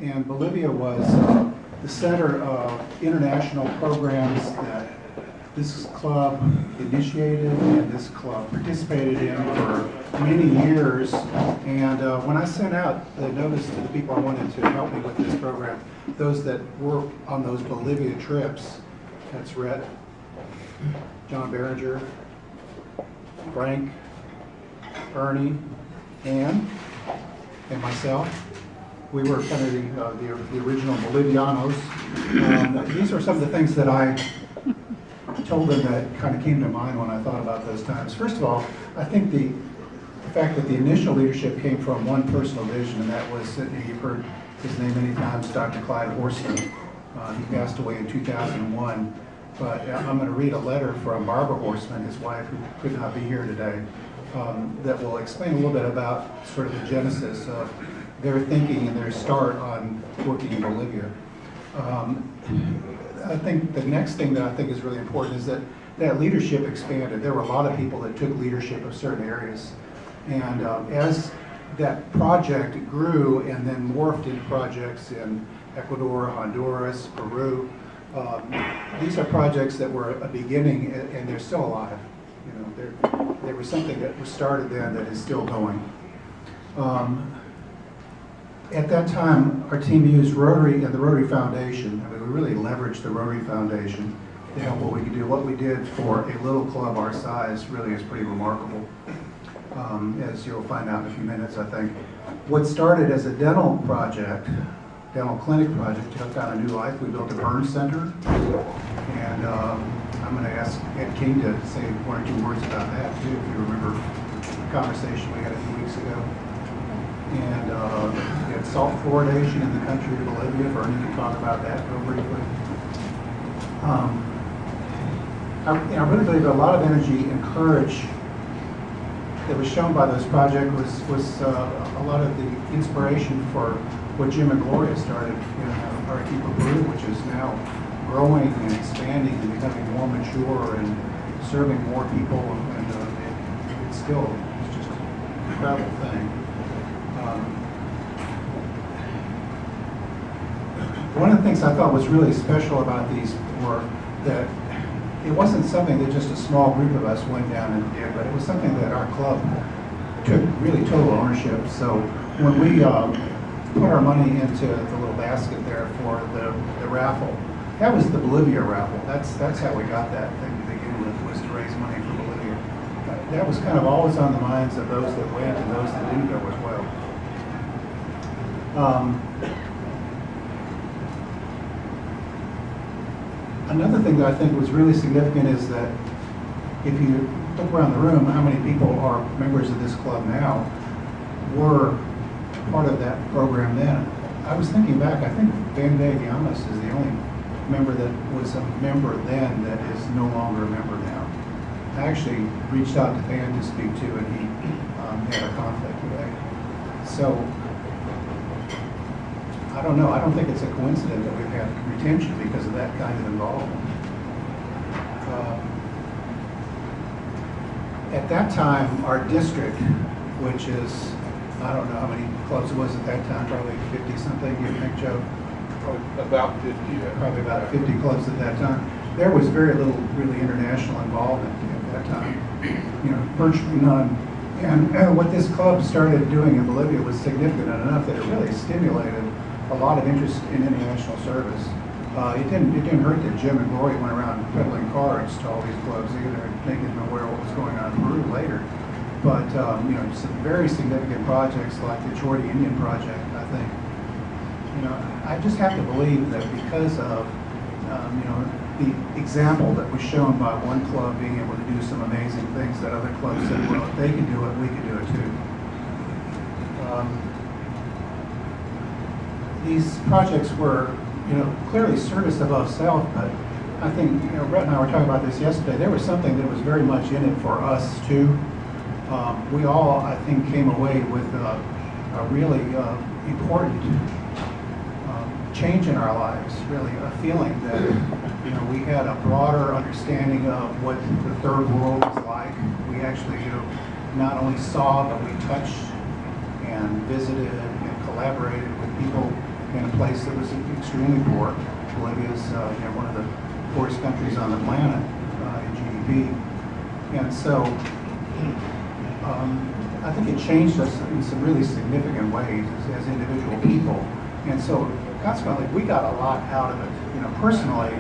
And Bolivia was the center of international programs that this club initiated and this club participated in for many years. And when I sent out the notice to the people I wanted to help me with this program, those that were on those Bolivia trips, that's Rhett, John Behringer, Frank, Ernie, Ann, and myself. We were kind of the original Bolivianos. These are some of the things that I told them that kind of came to mind when I thought about those times. First of all, I think the fact that the initial leadership came from one personal vision, and that was, you've heard his name many times, Dr. Clyde Horstman. He passed away in 2001. But I'm going to read a letter from Barbara Horstman, his wife, who could not be here today, that will explain a little bit about sort of the genesis of their thinking and their start on working in Bolivia. I think the next thing that I think is really important is that leadership expanded. There were a lot of people that took leadership of certain areas. And as that project grew and then morphed into projects in Ecuador, Honduras, Peru, these are projects that were a beginning and they're still alive. You know, there was something that was started then that is still going. At that time, our team used Rotary and the Rotary Foundation. I mean, we really leveraged the Rotary Foundation to help what we could do. What we did for a little club our size really is pretty remarkable, as you'll find out in a few minutes, I think. What started as a dental clinic project, took on a new life. We built a burn center, and I'm going to ask Ed King to say one or two words about that too, if you remember the conversation we had a few weeks ago. And we had salt fluoridation in the country of Bolivia. Bernie can talk about that real briefly. I really believe that a lot of energy and courage that was shown by those projects was a lot of the inspiration for what Jim and Gloria started in Arequipa, Peru, which is now growing and expanding and becoming more mature and serving more people, and it's just an incredible thing. One of the things I thought was really special about these were that it wasn't something that just a small group of us went down and did, but it was something that our club took really total ownership. So when we put our money into the little basket there for the raffle, that was the Bolivia raffle. That's how we got that thing to begin with, was to raise money for Bolivia. That was kind of always on the minds of those that went and those that didn't go as well. Another thing that I think was really significant is that if you look around the room, how many people are members of this club now were part of that program then. I was thinking back, I think Van de Llamas is the only member that was a member then that is no longer a member now. I actually reached out to Van to speak to, and he had a conflict today. So, I don't know. I don't think it's a coincidence that we've had retention because of that kind of involvement. At that time, our district, which is, I don't know how many clubs it was at that time, probably 50 something, you think, Joe? Probably about 50. Yeah. Probably about 50 clubs at that time. There was very little really international involvement at that time, you know, virtually none. And what this club started doing in Bolivia was significant enough that it really stimulated a lot of interest in international service. It didn't hurt that Jim and Gloria went around peddling cards to all these clubs either, making them aware of what was going on in Peru later. But you know, some very significant projects like the Jordi Indian project, I think. You know, I just have to believe that because of you know, the example that was shown by one club being able to do some amazing things, that other clubs said, well, if they can do it, we can do it too. These projects were, you know, clearly service above self, but I think, you know, Rhett and I were talking about this yesterday. There was something that was very much in it for us too. We all, I think, came away with a really important change in our lives. Really, a feeling that, you know, we had a broader understanding of what the third world was like. We actually, you know, not only saw, but we touched and visited and collaborated with people in a place that was extremely poor. Bolivia is one of the poorest countries on the planet in GDP. And so I think it changed us in some really significant ways as individual people. And so consequently, we got a lot out of it. Personally,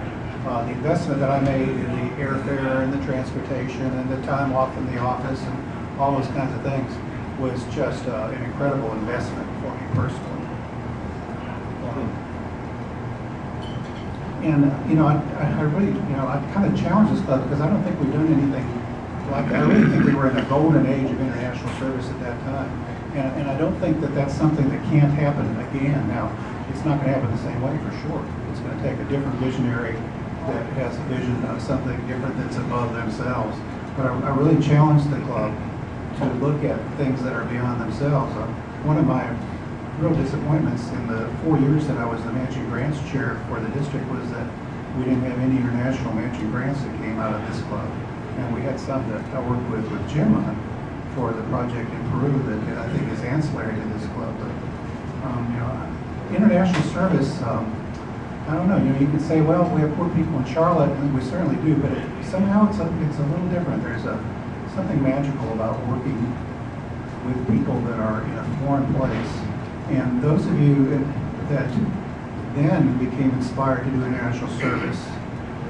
the investment that I made in the airfare and the transportation and the time off in the office and all those kinds of things was just an incredible investment for me personally. And I really, I kind of challenge this club because I don't think we've done anything like that. I really think we were in the golden age of international service at that time. And I don't think that that's something that can't happen again. Now, it's not going to happen the same way for sure. It's going to take a different visionary that has a vision of something different that's above themselves. But I really challenge the club to look at things that are beyond themselves. One of my real disappointments in the 4 years that I was the matching grants chair for the district was that we didn't have any international matching grants that came out of this club. And we had some that I worked with Jim on for the project in Peru that I think is ancillary to this club. But, international service, I don't know, you can say, well, we have poor people in Charlotte, and we certainly do, but somehow it's a little different. There's something magical about working with people that are in a foreign place. And those of you that then became inspired to do international service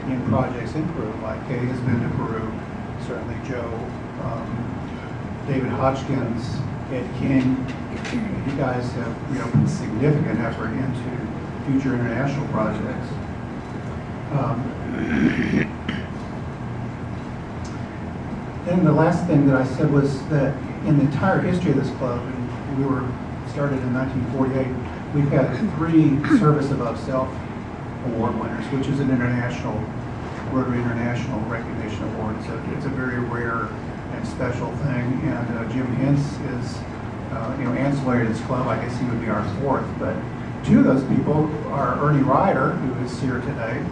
in projects in Peru, like Kay has been to Peru, certainly Joe, David Hodgkins, Ed King, you guys have put significant effort into future international projects. And the last thing that I said was that in the entire history of this club, and we were started in 1948, we've had 3 Service Above Self Award winners, which is an international, Rotary International recognition award. So it's a very rare and special thing. And Jim Hintz is, ancillary to this club. I guess he would be our 4th. But 2 of those people are Ernie Ryder, who is here today,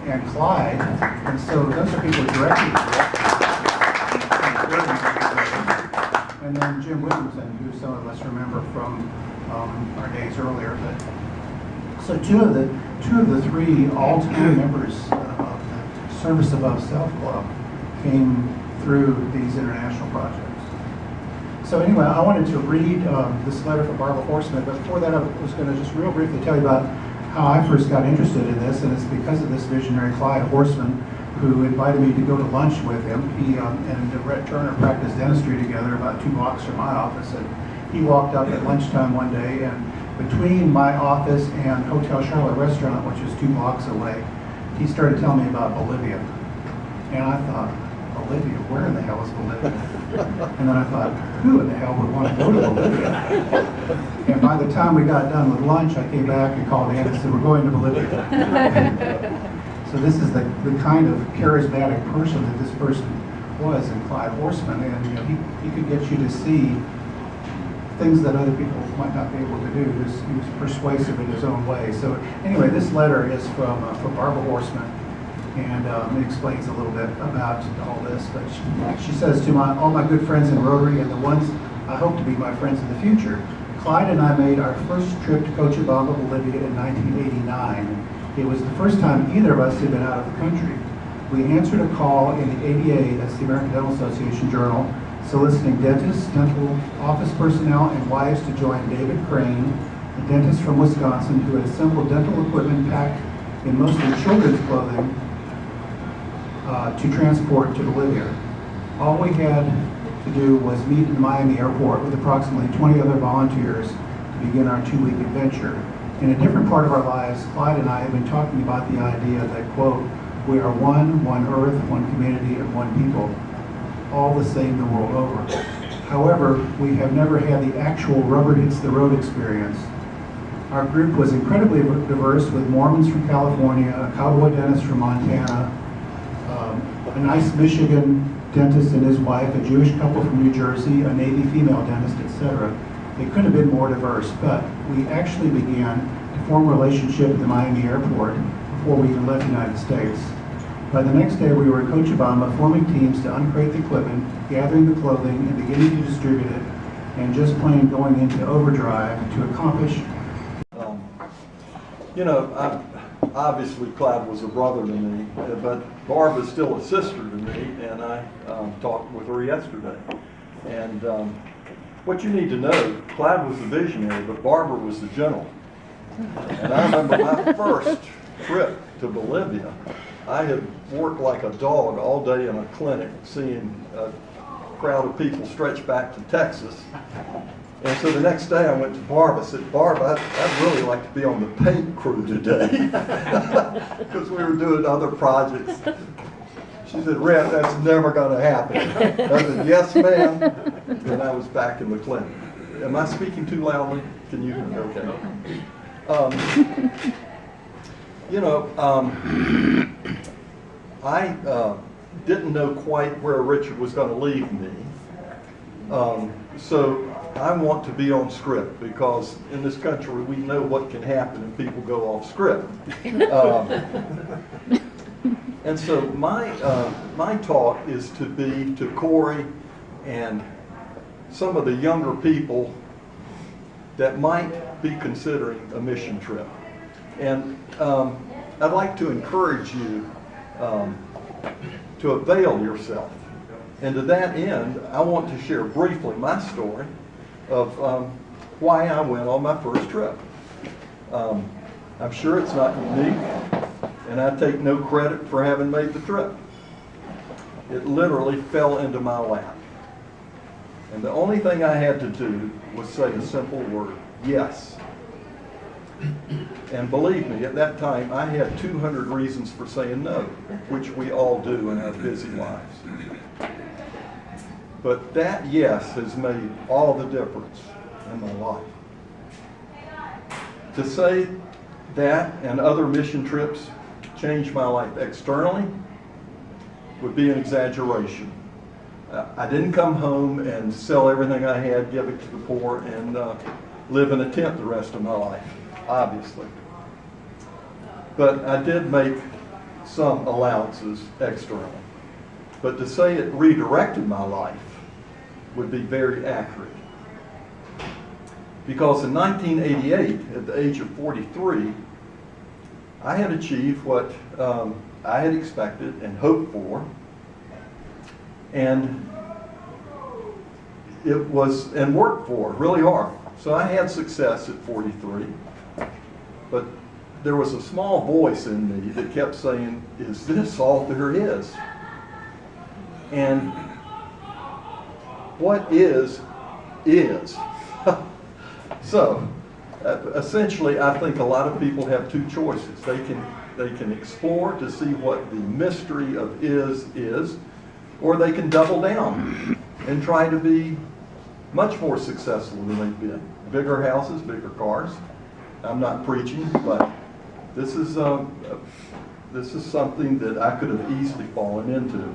and Clyde. And so those are people directly. And then Jim Whittington, who some of us remember from our days earlier. But so two of the 3 all-time members of the Service Above Self Club came through these international projects. So anyway, I wanted to read this letter from Barbara Horseman, but before that I was going to just real briefly tell you about how I first got interested in this, and it's because of this visionary Clyde Horseman, who invited me to go to lunch with him. He and Rhett Turner practiced dentistry together about 2 blocks from my office, and he walked up at lunchtime one day, and between my office and Hotel Charlotte Restaurant, which is 2 blocks away, he started telling me about Bolivia. And I thought, Bolivia? Where in the hell is Bolivia? And then I thought, who in the hell would want to go to Bolivia? And by the time we got done with lunch, I came back and called Ann and said, we're going to Bolivia. So this is the kind of charismatic person that this person was in Clyde Horseman, and he could get you to see things that other people might not be able to do. He was persuasive in his own way. So anyway, this letter is from Barbara Horseman, and it explains a little bit about all this. But she says, to all my good friends in Rotary and the ones I hope to be my friends in the future, Clyde and I made our first trip to Cochabamba, Bolivia in 1989. It was the first time either of us had been out of the country. We answered a call in the ADA, that's the American Dental Association Journal, soliciting dentists, dental office personnel, and wives to join David Crane, a dentist from Wisconsin who had assembled dental equipment packed in mostly children's clothing to transport to Bolivia. All we had to do was meet in the Miami airport with approximately 20 other volunteers to begin our 2-week adventure. In a different part of our lives, Clyde and I have been talking about the idea that, quote, we are one earth, one community, and one people, all the same the world over. However, we have never had the actual rubber hits the road experience. Our group was incredibly diverse, with Mormons from California, a cowboy dentist from Montana, a nice Michigan dentist and his wife, a Jewish couple from New Jersey, a Navy female dentist, etc. It couldn't have been more diverse, but we actually began to form a relationship at the Miami airport before we even left the United States. By the next day, we were in Cochabamba forming teams to uncrate the equipment, gathering the clothing, and beginning to distribute it, and just plain going into overdrive to accomplish. You know, obviously Clyde was a brother to me, but Barb is still a sister to me, and I talked with her yesterday. And what you need to know, Clyde was the visionary, but Barbara was the general. And I remember my first trip to Bolivia. I had worked like a dog all day in a clinic, seeing a crowd of people stretch back to Texas. And so the next day I went to Barb. I said, Barb, I'd really like to be on the paint crew today, because we were doing other projects. She said, Red, that's never going to happen. I said, yes, ma'am. And I was back in the clinic. Am I speaking too loudly? Can you hear me okay? You know, I didn't know quite where Richard was going to leave me. So I want to be on script, because in this country we know what can happen if people go off script. And so my talk is to be to Corey and some of the younger people that might be considering a mission trip. And I'd like to encourage you to avail yourself. And to that end, I want to share briefly my story of why I went on my first trip. I'm sure it's not unique, and I take no credit for having made the trip. It literally fell into my lap. And the only thing I had to do was say a simple word, yes. And believe me, at that time, I had 200 reasons for saying no, which we all do in our busy lives. But that yes has made all the difference in my life. To say that and other mission trips changed my life externally would be an exaggeration. I didn't come home and sell everything I had, give it to the poor, and live in a tent the rest of my life, obviously. But I did make some allowances externally. But to say it redirected my life would be very accurate. Because in 1988, at the age of 43, I had achieved what I had expected and hoped for, and it was, and worked for really hard. So I had success at 43, but there was a small voice in me that kept saying, is this all there is? And what is. So, essentially, I think a lot of people have two choices. They can explore to see what the mystery of is, or they can double down and try to be much more successful than they've been. Bigger houses, bigger cars. I'm not preaching, but this is something that I could have easily fallen into.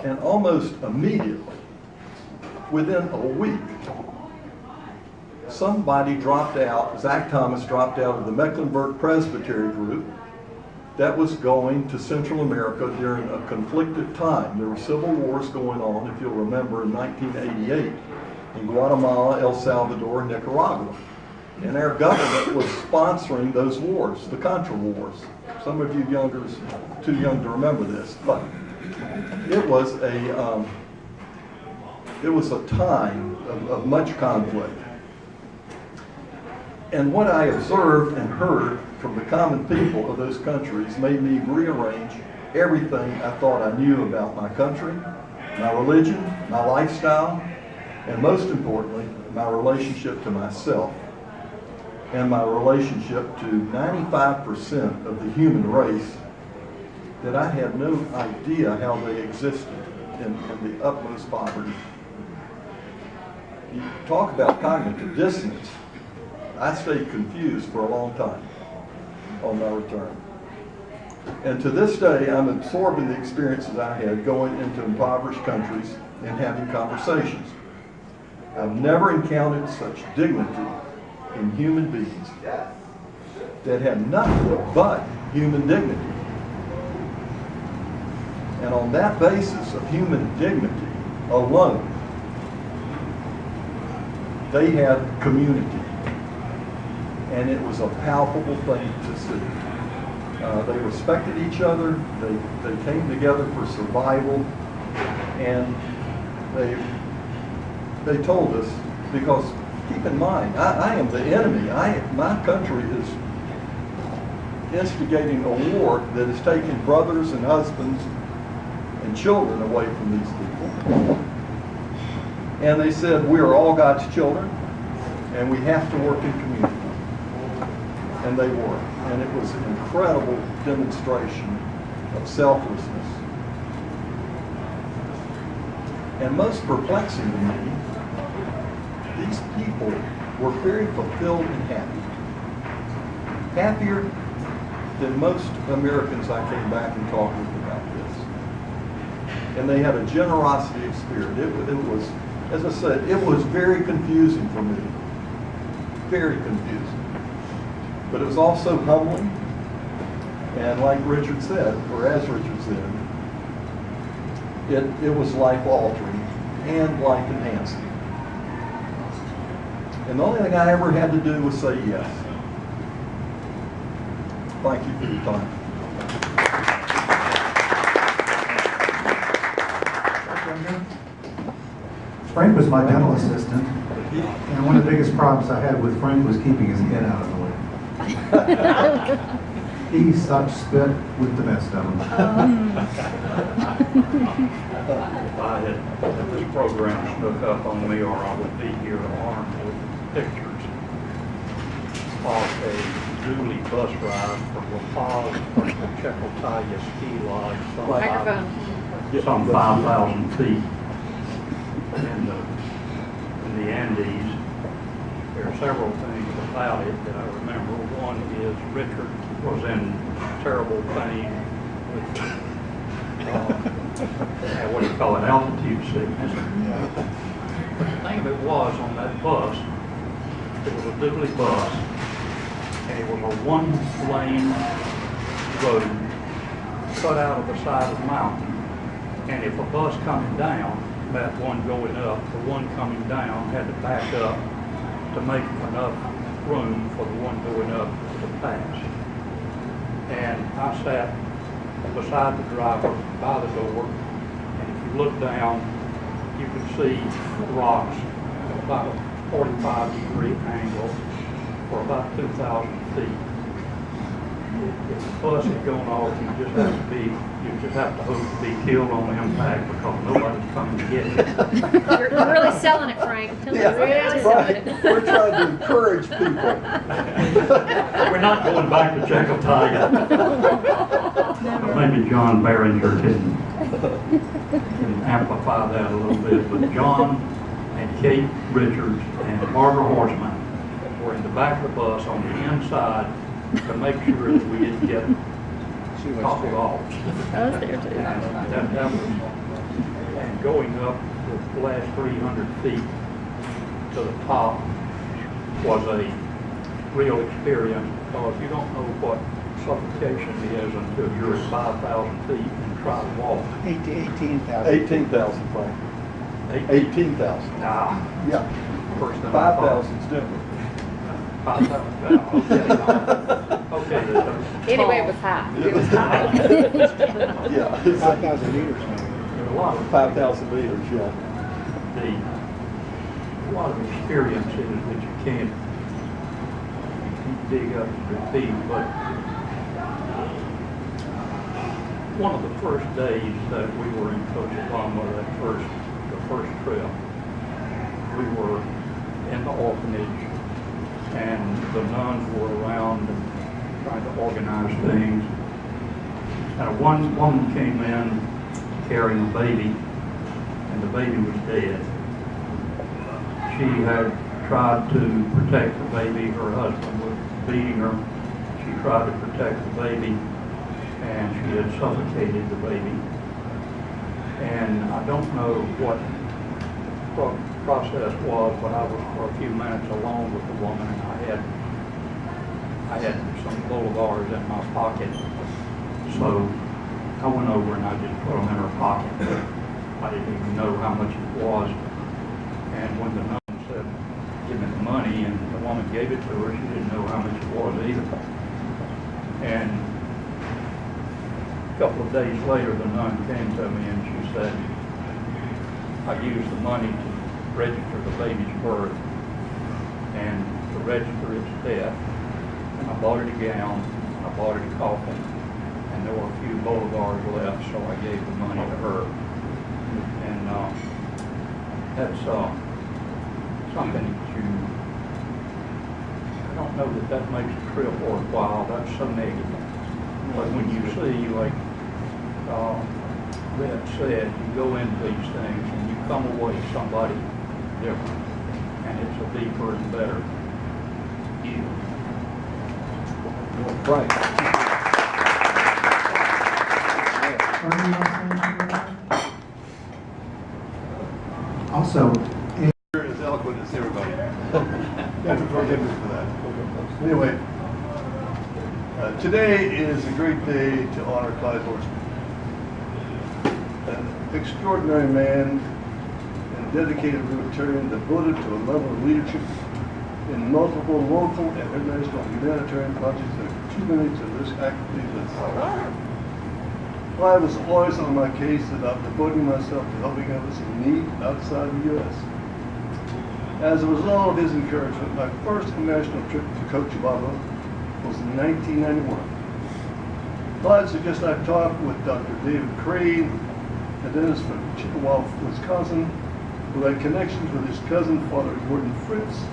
And almost immediately, within a week, somebody dropped out, Zach Thomas dropped out of the Mecklenburg Presbytery group that was going to Central America during a conflicted time. There were civil wars going on, if you'll remember, in 1988 in Guatemala, El Salvador, and Nicaragua. And our government was sponsoring those wars, the Contra Wars. Some of you youngers too young to remember this, but it was a time of much conflict. And what I observed and heard from the common people of those countries made me rearrange everything I thought I knew about my country, my religion, my lifestyle, and most importantly, my relationship to myself and my relationship to 95% of the human race that I had no idea how they existed in the utmost poverty. You talk about cognitive dissonance. I stayed confused for a long time on my return. And to this day, I'm absorbing the experiences I had going into impoverished countries and having conversations. I've never encountered such dignity in human beings that have nothing but human dignity. And on that basis of human dignity alone, they had community, and it was a palpable thing to see. They respected each other, they came together for survival, and they told us, because keep in mind, I am the enemy. My country is instigating a war that is taking brothers and husbands and children away from these people. And they said, we are all God's children, and we have to work in community. And they were. And it was an incredible demonstration of selflessness. And most perplexing to me, these people were very fulfilled and happy. Happier than most Americans I came back and talked with about this. And they had a generosity of spirit. It was, as I said, it was very confusing for me. Very confusing. But it was also humbling. And like Richard said, or as Richard said, it was life-altering and life-enhancing. And the only thing I ever had to do was say yes. Thank you for your time. Frank was my dental assistant, and one of the biggest problems I had with Frank was keeping his head out of the way. He sucked spit with the best of them. If this program snuck up on me, or I would be here armed with pictures of a dually bus ride from La Paz to Czechoslovakia ski lodge, some 5,000 feet in the Andes. There are several things about it that I remember. One is Richard was in terrible pain with what do you call it, altitude sickness. But the thing of it was, on that bus, it was a dually bus, and it was a one-lane road cut out of the side of the mountain. And if a bus coming down, that one going up, the one coming down had to back up to make enough room for the one going up to pass. And I sat beside the driver by the door, and if you look down, you can see rocks at about a 45-degree angle for about 2,000 feet. If the bus had gone off, you just have to hope to be killed on impact, because nobody's coming to get you. You're really selling it, Frank. Yeah, Really right. selling it. We're trying to encourage people. We're not going back to Czechoslovakia. Maybe John Behringer can amplify that a little bit, but John and Kate Richards and Barbara Horseman were in the back of the bus on the inside to make sure that we didn't get toppled off. I was there too. And going up the last 300 feet to the top was a real experience, because you don't know what suffocation is until you're at 5,000 feet and try to walk. 18,000. 18,000, Frank. 18,000. Nah, Yeah. first time 5,000 is different. 5,000. Okay. Anyway, it was high. It was high. Yeah. It's like 5,000 meters, maybe. There's a lot of 5,000 meters, yeah. a lot of experiences that you can't dig up and repeat, but one of the first days that we were in Cochabamba, the first trip, we were in the orphanage, and the nuns were around and trying to organize things. And one woman came in carrying a baby, and the baby was dead. She had tried to protect the baby. Her husband was beating her. She tried to protect the baby, and she had suffocated the baby. And I don't know what the process was, but I was for a few minutes alone with the woman, and I had some bolivars in my pocket. So I went over and I just put them in her pocket. I didn't even know how much it was. And when the nun said, money, and the woman gave it to her. She didn't know how much it was either. And a couple of days later, the nun came to me and she said, I used the money to register the baby's birth and to register its death. And I bought it a gown, and I bought it a coffin, and there were a few bolivars left, so I gave the money to her. And that's something that you, I don't know that makes a trip worthwhile. That's so negative. But when you see, like Red said, you go into these things and you come away somebody different, and it's a deeper and better you. Right. Ernie, you want to say anything about that? Also, As eloquent as everybody. Got to forgive me for that. Anyway, today is a great day to honor Clyde Horseman. An extraordinary man and dedicated Rotarian devoted to a level of leadership in multiple local and international humanitarian projects that are too many to this actively list. Clyde was always on my case about devoting myself to helping others in need outside the U.S. As a result of his encouragement, my first international trip to Cochabamba was in 1991. Clyde suggested I talk with Dr. David Crane, a dentist from Chippewa, Wisconsin, who had connections with his cousin, Father Gordon Fritz,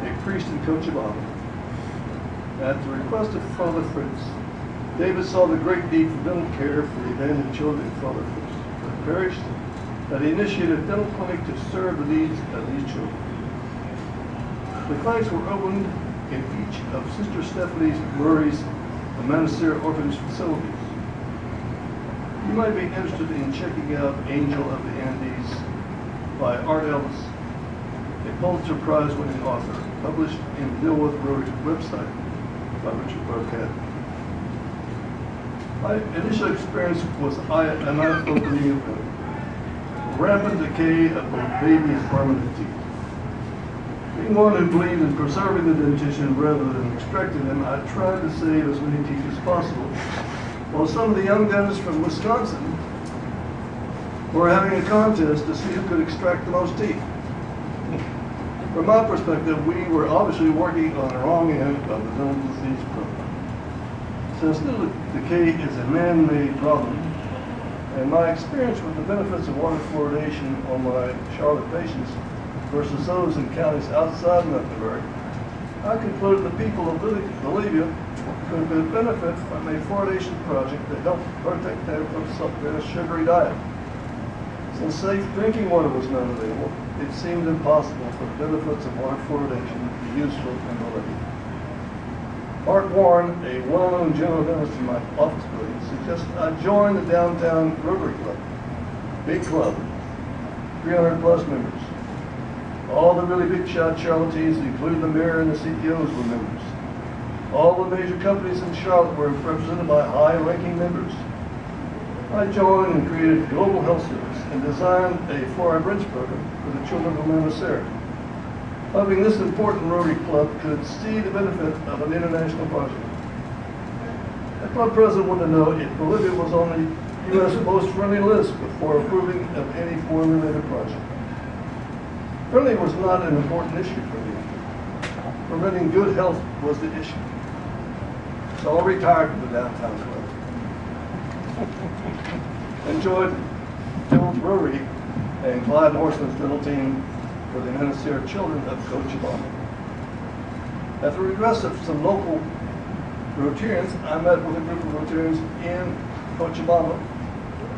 a priest in Cochabamba. At the request of Father Fritz, David saw the great need for dental care for the abandoned children in Father Fritz's parish, that he initiated a dental clinic to serve the needs of these children. The clinics were opened in each of Sister Stephanie Murray's Manasir orphanage facilities. You might be interested in checking out Angel of the Andes by Art Ellis, a Pulitzer Prize winning author, published in Dilworth Rotary's website by Richard Burkett. My initial experience was an eye-opening of rampant decay of both baby and permanent teeth. Being one who believed in preserving the dentition rather than extracting them, I tried to save as many teeth as possible, while some of the young dentists from Wisconsin were having a contest to see who could extract the most teeth. From my perspective, we were obviously working on the wrong end of the dental disease program. Since dental decay is a man-made problem, and my experience with the benefits of water fluoridation on my Charlotte patients versus those in counties outside Mecklenburg, I concluded the people of Bolivia could benefit from a fluoridation project that helped protect them from suffering a sugary diet. Since safe drinking water was not available, it seemed impossible for the benefits of water fluoridation to be useful in Bolivia. Mark Warren, a well-known general dentist in my office building, suggested I join the downtown Rotary Club. Big club, 300 plus members. All the really big shot charlatans, including the mayor and the CEOs, were members. All the major companies in Charlotte were represented by high-ranking members. I joined and created Global Health Service and designed a fluoride bridge program for the children of Manasir, hoping this important Rotary Club could see the benefit of an international project. The club president wanted to know if Bolivia was on the U.S. most friendly list before approving of any foreign-related project. Friendly was not an important issue for me. Promoting good health was the issue. So I retired from the downtown club. Enjoyed Dilworth Rotary and Clyde Horseman's dental team for the Manasir children of Cochabamba. At the request of some local Rotarians, I met with a group of Rotarians in Cochabamba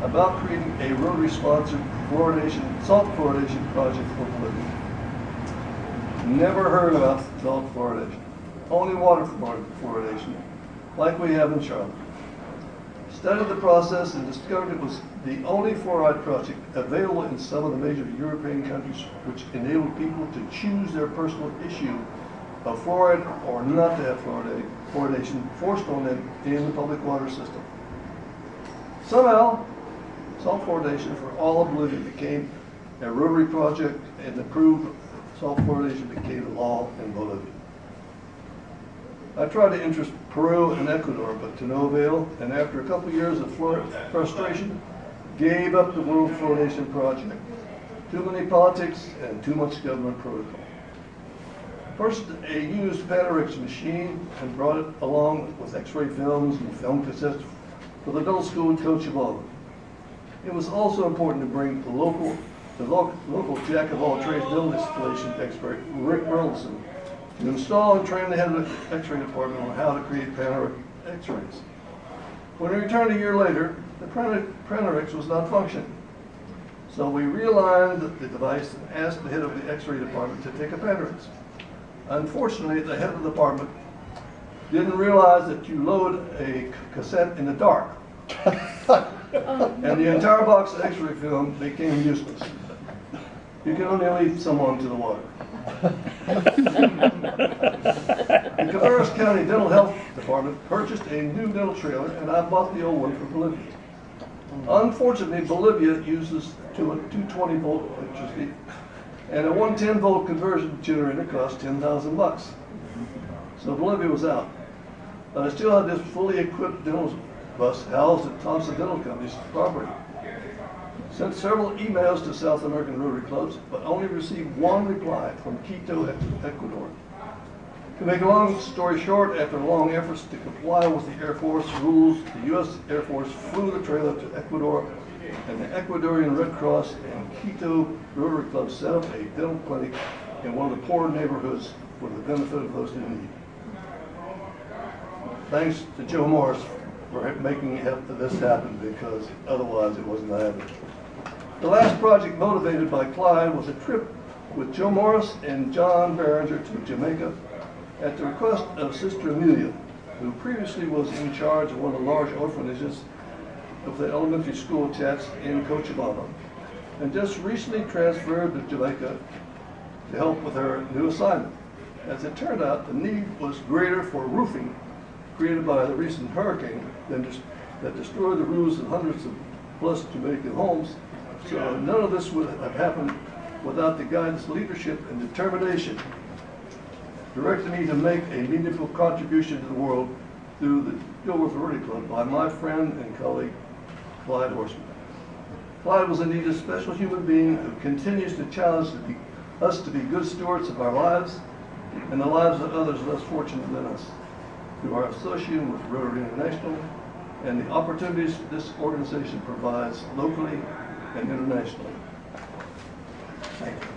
about creating a Rotary-sponsored salt fluoridation project for Bolivia. Never heard about salt fluoridation, only water fluoridation, like we have in Charlotte. Studied the process and discovered it was the only fluoride project available in some of the major European countries, which enabled people to choose their personal issue of fluoride or not to have fluoridation forced on them in the public water system. Somehow, salt fluoridation for all of Bolivia became a Rotary project and approved self-fluoridation became the law in Bolivia. I tried to interest Peru and Ecuador, but to no avail, and after a couple years of frustration, gave up the World Fluoridation Project. Too many politics and too much government protocol. First, I used Panorex machine and brought it along with x-ray films and film cassettes for the middle school in Cochabamba. It was also important to bring the local jack-of-all-trades dental installation expert, Rick Burleson, to install and train the head of the x-ray department on how to create Panorex x-rays. When we returned a year later, the Panorex was not functioning. So we realigned the device and asked the head of the x-ray department to take a Panorex. Unfortunately, the head of the department didn't realize that you load a cassette in the dark. And the entire box of x-ray film became useless. You can only lead someone to the water. The Cabarrus County Dental Health Department purchased a new dental trailer, and I bought the old one for Bolivia. Unfortunately, Bolivia uses 220 volt electricity, and a 110 volt conversion generator costs $10,000. So Bolivia was out. But I still had this fully equipped dental bus housed at Thompson Dental Company's property. Sent several emails to South American Rotary clubs, but only received one reply from Quito, Ecuador. To make a long story short, after long efforts to comply with the Air Force rules, the U.S. Air Force flew the trailer to Ecuador, and the Ecuadorian Red Cross and Quito Rotary Club set up a dental clinic in one of the poor neighborhoods for the benefit of those in need. Thanks to Joe Morris for making this happen, because otherwise it wasn't happening. The last project motivated by Clyde was a trip with Joe Morris and John Behringer to Jamaica at the request of Sister Amelia, who previously was in charge of one of the large orphanages of the elementary school attached in Cochabamba, and just recently transferred to Jamaica to help with her new assignment. As it turned out, the need was greater for roofing created by the recent hurricane that destroyed the roofs of hundreds of plus Jamaican homes. So none of this would have happened without the guidance, leadership, and determination directed me to make a meaningful contribution to the world through the Dilworth Rotary Club by my friend and colleague, Clyde Horseman. Clyde was indeed a special human being who continues to challenge us to be good stewards of our lives and the lives of others less fortunate than us, through our association with Rotary International and the opportunities this organization provides locally and internationally. Thank you.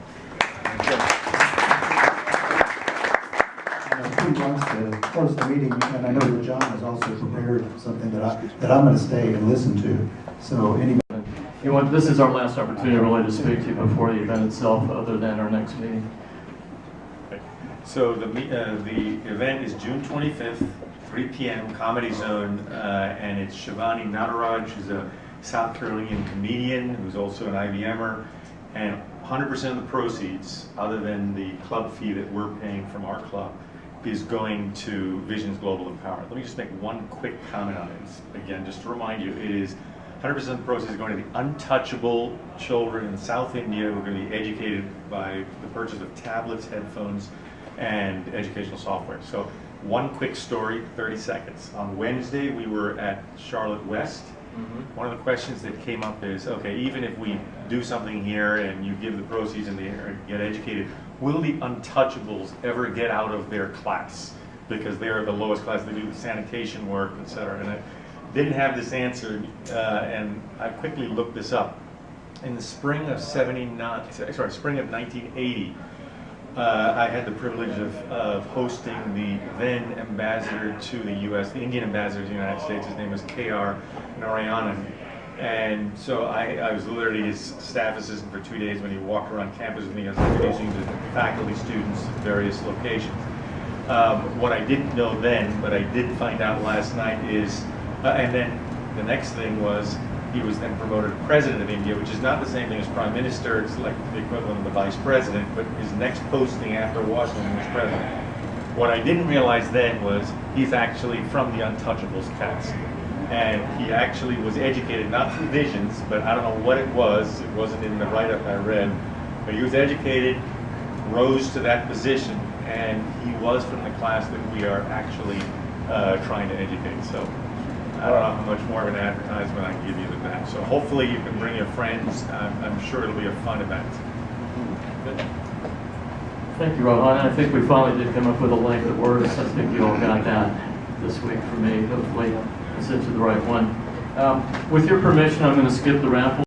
Who wants to close the meeting? And I know that John has also prepared something that I'm going to stay and listen to. So anybody. This is our last opportunity really to speak to you before the event itself, other than our next meeting. So the event is June 25th, 3 p.m., Comedy Zone, and it's Shivani Nataraj, who's a South Carolinian comedian who's also an IBMer, and 100% of the proceeds, other than the club fee that we're paying from our club, is going to Vision's Global Empowerment. Let me just make one quick comment on it. Again, just to remind you, it is 100% of the proceeds are going to the untouchable children in South India who are going to be educated by the purchase of tablets, headphones, and educational software. So one quick story, 30 seconds. On Wednesday, we were at Charlotte West. One of the questions that came up is, okay, even if we do something here and you give the proceeds and they get educated, will the untouchables ever get out of their class? Because they're the lowest class, they do the sanitation work, etc. And I didn't have this answer, and I quickly looked this up. In the spring of spring of 1980, I had the privilege of hosting the then ambassador to the U.S., the Indian ambassador to the United States. His name was K.R. Narayanan. And so I was literally his staff assistant for 2 days when he walked around campus with me. I was introducing to faculty, students at various locations. What I didn't know then, but I did find out last night is, and then the next thing was, he was then promoted to President of India, which is not the same thing as Prime Minister. It's like the equivalent of the Vice President, but his next posting after Washington was President. What I didn't realize then was he's actually from the Untouchables caste. And he actually was educated, not through Visions, but I don't know what it was. It wasn't in the write-up I read. But he was educated rose to that position, and he was from the class that we are actually trying to educate. So I don't know how much more of an advertisement I can give you than that. So hopefully you can bring your friends. I'm sure it'll be a fun event. Thank you, Rohan. I think we finally did come up with a link that works. I think you all got that this week for me. Hopefully I sent you the right one. With your permission, I'm going to skip the raffle.